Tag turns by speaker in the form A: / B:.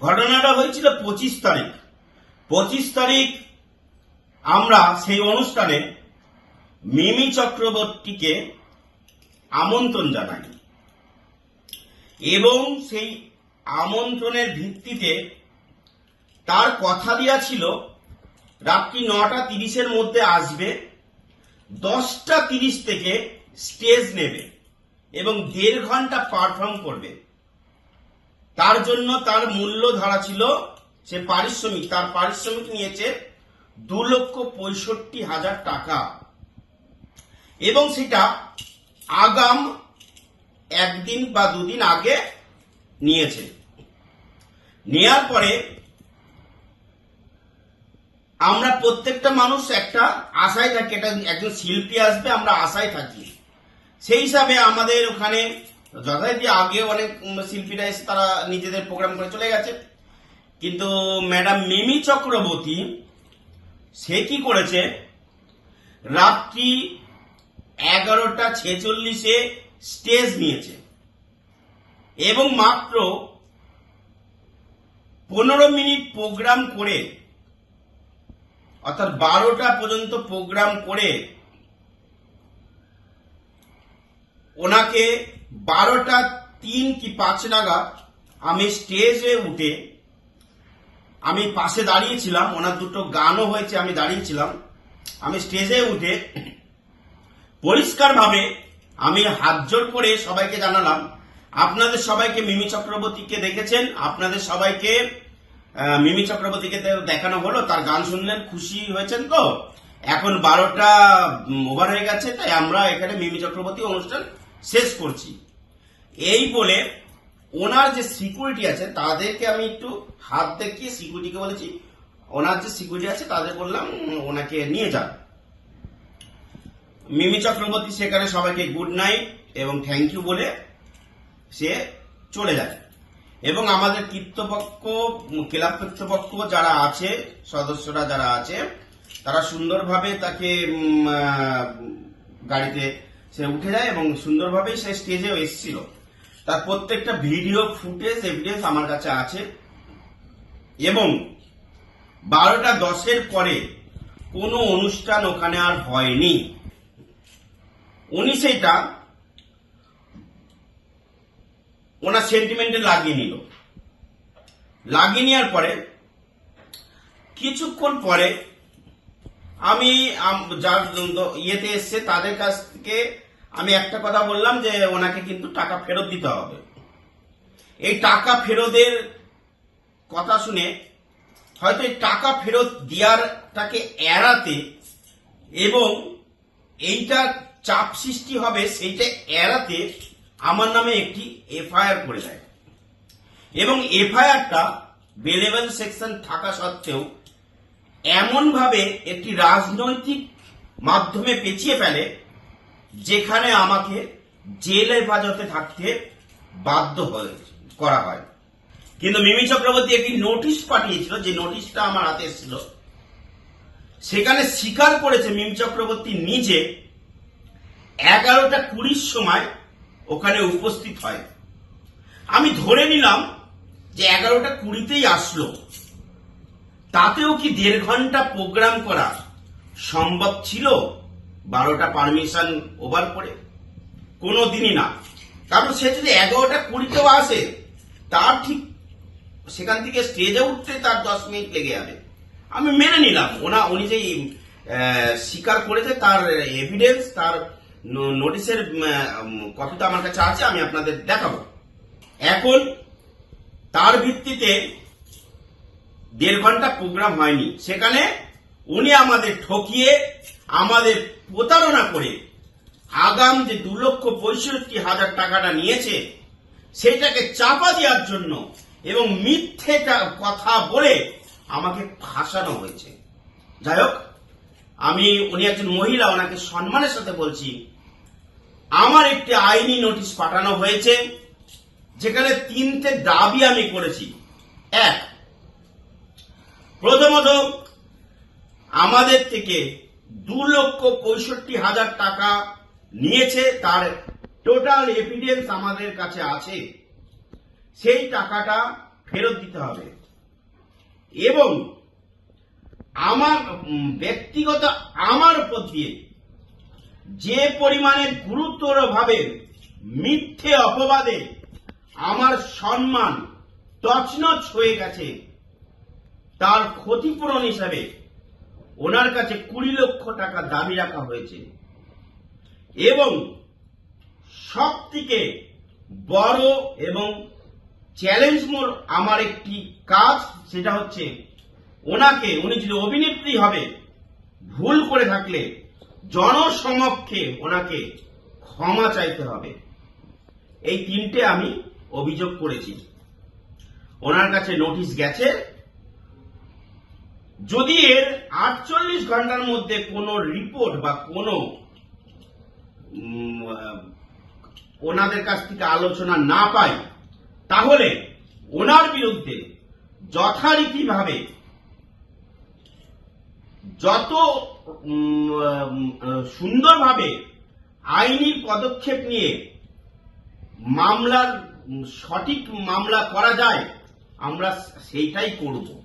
A: ঘটনাটা হয়েছিল 25 তারিখ। 25 তারিখ আমরা সেই অনুষ্ঠানে মিমি চক্রবর্তীকে আমন্ত্রণ জানাই এবং সেই আমন্ত্রণের ভিত্তিতে তার কথা দেওয়া ছিল রাত্রি 9:30-এর মধ্যে আসবে, 10:30 থেকে স্টেজ নেবে এবং 1.5 ঘন্টা পারফর্ম করবে। তার জন্য তার মূল্য ধরা ছিল সে পারিশ্রমিক, তার পারিশ্রমিক নিয়েছে 2,65,000 টাকা এবং সেটা আগাম একদিন বা দুদিন আগে নিয়েছে। নেয়ার পরে আমরা প্রত্যেকটা মানুষ একটা আশায় থাকি, এটা একজন শিল্পী আসবে, আমরা আশায় থাকি। সেই হিসাবে আমাদের ওখানে যথারীতি আগে অনেক শিল্পীরা এসে তারা নিজেদের প্রোগ্রাম করে চলে গেছে, কিন্তু ম্যাডাম মিমি চক্রবর্তী সে কি করেছে, রাত্রি 11:46-এ স্টেজ নিয়েছে এবং মাত্র 15 মিনিট প্রোগ্রাম করে, অর্থাৎ 12টা পর্যন্ত প্রোগ্রাম করে ওনাকে 12:03 কি 5 নাগাদ আমি স্টেজে উঠে, আমি পাশে দাঁড়িয়েছিলাম, ওনার দুটো গানও হয়েছে, আমি দাঁড়িয়েছিলাম, আমি স্টেজে উঠে পরিষ্কারভাবে আমি হাত জোর করে সবাইকে জানালাম, আপনাদের সবাইকে মিমি চক্রবর্তীকে দেখেছেন, আপনাদের সবাইকে মিমি চক্রবর্তীকে দেখানো হলো, তার গান শুনলেন, খুশি হয়েছেন তো? এখন 12টা ওভার হয়ে গেছে, তাই আমরা এখানে মিমি চক্রবর্তী অনুষ্ঠান শেষ করছি। এই বলে ওনার যে সিকিউরিটি আছে তাদেরকে আমি একটু হাত দেখিয়ে সিকিউরিটিকে বলেছি, ওনার যে সিকিউরিটি আছে তাদের বললাম ওনাকে নিয়ে যান। মিমি চক্রবর্তী সেখানে সবাইকে গুড নাইট এবং থ্যাংক ইউ বলে সে চলে যায় এবং আমাদের কৃতপক্ষ, ক্লাব কৃতপক্ষ যারা আছে, সদস্যরা যারা আছে, তারা সুন্দরভাবে তাকে গাড়িতে সে উঠে যায় এবং সুন্দরভাবেই সে স্টেজেও এসেছিল। তার প্রত্যেকটা ভিডিও ফুটেজ, এভিডেন্স আমার কাছে আছে এবং 12:10-এর পরে কোনো অনুষ্ঠান ওখানে আর হয়নি। উনি সেটা ওনার সেন্টিমেন্টে লাগিয়ে নিল। লাগিয়ে নেওয়ার পরে কিছুক্ষণ পরে আমি যার ইয়েতে এসছে তাদের কাছ থেকে আমি একটা কথা বললাম যে ওনাকে কিন্তু টাকা ফেরত দিতে হবে। এই টাকা ফেরতের কথা শুনে হয়তো এই টাকা ফেরত দেওয়ারটাকে এড়াতে এবং এইটা চাপ সৃষ্টি হবে সেইটা এড়াতে আমার নামে একটি এফআইআর করে দেয় এবং এফআইআরটা বেলেবল সেকশন থাকা সত্ত্বেও এমনভাবে একটি রাজনৈতিক মাধ্যমে পেঁচিয়ে ফেলে যেখানে আমাকে জেল হেফাজতে থাকতে বাধ্য করা হয়। কিন্তু মিমি চক্রবর্তী একটি নোটিশ পাঠিয়েছিল, যে নোটিশটা আমার হাতে এসেছিল, সেখানে স্বীকার করেছে মিমি চক্রবর্তী নিজে 11:20-র সময় ওখানে উপস্থিত হয়। আমি ধরে নিলাম যে 11:20-তেই আসলো, তাতেও কি 1.5 ঘন্টা প্রোগ্রাম করা সম্ভব ছিল 12টা পারমিশন ওভার করে? কোনো দিনই না। কারণ সে যদি 11:20-তেও আসে, তার ঠিক সেখান থেকে স্টেজে উঠতে তার 10 মিনিট লেগে যাবে। আমি মেনে নিলাম উনি যে স্বীকার করেছে, তার এভিডেন্স, তার নোটিশের কপিটা আমার কাছে আছে, আমি আপনাদের দেখাবো। এখন তার ভিত্তিতে 1.5 ঘন্টা প্রোগ্রাম হয়নি, সেখানে উনি আমাদের ঠকিয়ে, আমাদের প্রতারণা করে আগাম যে 2,65,000 টাকাটা নিয়েছে সেটাকে চাপা দেওয়ার জন্য এবং মিথ্যে কথা বলে আমাকে ফাঁসানো হয়েছে। যাই হোক, উনি একজন মহিলা, ওনাকে সম্মানের সাথে বলছি, আমার একটি আইনি নোটিশ পাঠানো হয়েছে যেখানে 3টে দাবি আমি করেছি। এক, প্রথমত আমাদের থেকে 2,65,000 টাকা নিয়েছে, তার টোটাল এভিডেন্স আমাদের কাছে আছে। সেই টাকাটা ফেরত দিতে হবে এবং আমার ব্যক্তিগত আমার উপর দিয়ে যে পরিমাণে গুরুতরভাবে মিথ্যে অপবাদে আমার সম্মান তছনছ হয়ে গেছে, তার ক্ষতিপূরণ হিসাবে ওনার কাছে 20 লক্ষ টাকা দাবি রাখা হয়েছে। এবং সব থেকে বড় এবং চ্যালেঞ্জ মোর আমার একটি কাজ, সেটা হচ্ছে উনি যদি অভিনেত্রী হবে, ভুল করে থাকলে জনসমক্ষে ওনাকে ক্ষমা চাইতে হবে। এই 3টে আমি অভিযোগ করেছি। ওনার কাছে নোটিশ গেছে। যদি এর 48 ঘন্টার মধ্যে কোনো রিপোর্ট বা কোনো ওনাদের কাছ থেকে আলোচনা না পাই, তাহলে ওনার বিরুদ্ধে যথারীতিভাবে যত সুন্দরভাবে আইনি পদক্ষেপ নিয়ে সঠিক মামলা করা যায়, আমরা সেইটাই করব।